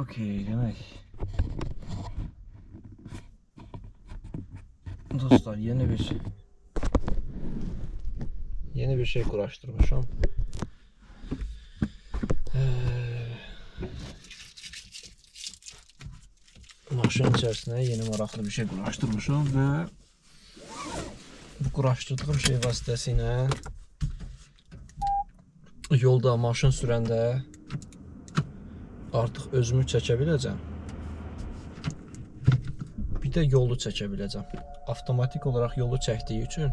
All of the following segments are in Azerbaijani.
Okey, demek. Dostlar, yeni bir şey kuraştırmışım. Maşının içerisine yeni maraqlı bir şey kuraştırmışım ve bu kuraştırdığım şey vasitəsilə yolda maşın sürəndə artıq özümü çəkə biləcəm. Bir də yolu çəkə biləcəm. Avtomatik olaraq yolu çəkdiyi üçün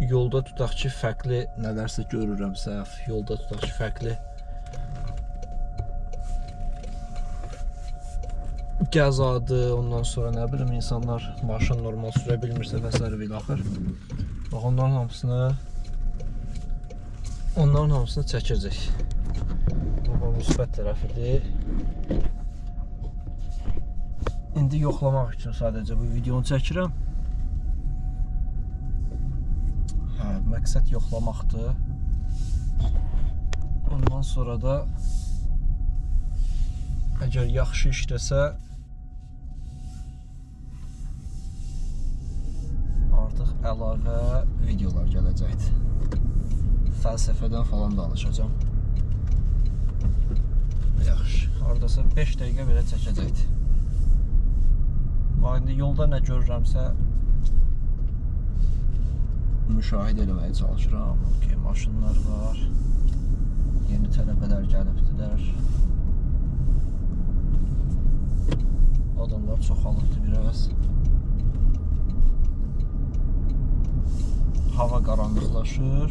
yolda tutaq ki, fərqli nələrsə görürəmsə, yolda tutaq ki, fərqli qəzadı, ondan sonra nə bilim insanlar maşın normal sürə bilmirsə və s. və axır. Bax, onların hamısını çəkəcək. Bu müsbət tərəfidir. İndi yoxlamaq üçün sadəcə bu videonu çəkirəm. Məqsəd yoxlamaqdır. Ondan sonra da əgər yaxşı işləsə artıq əlavə videolar gələcəkdir. Fəlsəfədən falan danışacağım. Yaxşı, haradasa 5 dəqiqə belə çəkəcəkdir. İndi yolda nə görürəmsə müşahidə eləməyə çalışıram. Okey, maşınlar var. Yeni tələbələr gəlibdilər. Adamlar çoxalıbdır biraz. Hava qaranlıqlaşır.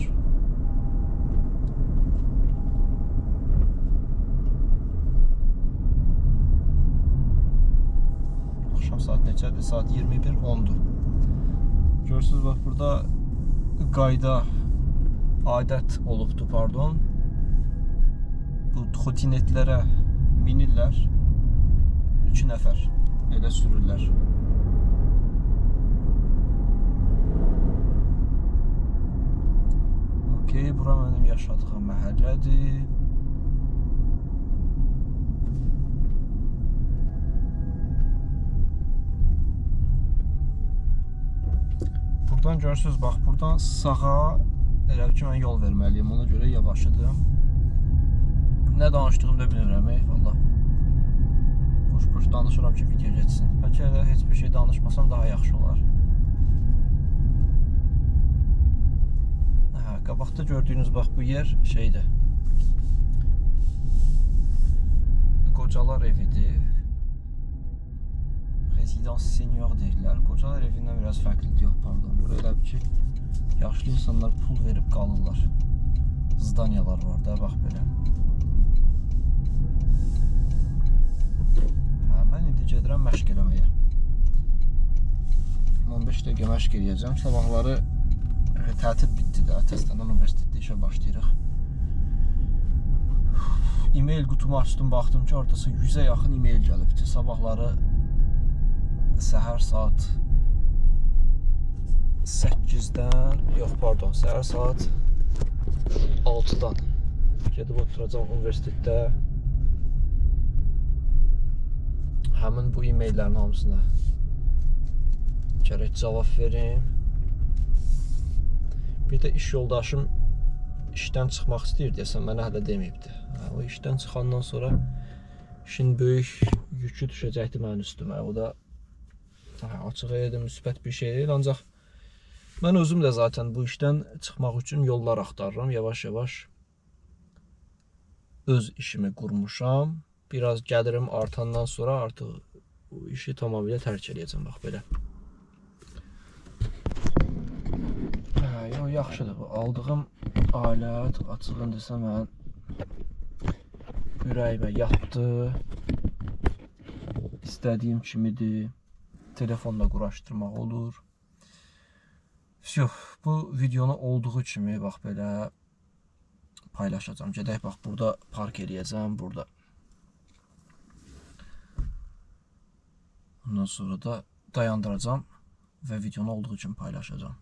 Axşam saat neçədir? Saat 21:10-dur. Görürsünüz, bax, burada qayda, adət olubdur, pardon. Bu trotinetlərə minirlər. 2 nəfər elə sürürlər. Okey, bura mənim yaşadığım məhəllədir. Buradan görürsünüz, bax, buradan sağa elə ki, mən yol verməliyim. Ona görə yavaşıdım. Nə danışdığımı da bilmirəm, valla. Boş danışıram ki, video geçsin. Bəlkə elə heç bir şey danışmasam daha yaxşı olar. Qabaqda gördüyünüz, bax, bu yer şeydir. Qocalar evidir. Rezidans senior deyirlər. Qocalar evindən biraz fərqlidir, yox, pardon. Burada elə ki, yaşlı insanlar pul verib qalırlar. Zdanyalar var da, bax, belə. Mən indi gedirəm məşq eləməyə. 15 dəqiqə məşq eləyəcəm. Sabahları tətil bitdi də. Təzədən universitetdə işə başlayırıq. E-mail qutumu açdım, baxdım ki, ortası 100-ə yaxın e-mail gəlibdi. Sabahları səhər saat 8-dən, yox, pardon, səhər saat 6-dan gedib oturacam universitetdə. Həmin bu e-maillərin hamısına gərək cavab verim. Bir də iş yoldaşım işdən çıxmaq istəyir deyəsən, mənə hələ deməyibdi. O işdən çıxandan sonra işin böyük yükü düşəcəkdi mənim üstümə. O da açıq edim, müsbət bir şey deyil. Ancaq mən özüm də zaten bu işdən çıxmaq üçün yollar axtarıram. Yavaş-yavaş öz işimi qurmuşam. Biraz gəlirim artandan sonra artıq bu işi tamamilə tərk edəcəm, bax belə. Yox, yaxşıdır bu. Aldığım alət, açığın desəm, mən ürəyimə yatdı. İstədiyim kimidir. Telefonla quraşdırmaq olur. Yox, bu videonu olduğu kimi, bax belə paylaşacağım. Gedək, bax, burada park eləyəcəm, burada. Ondan sonra da dayandıracağım və videonu olduğu kimi paylaşacağım.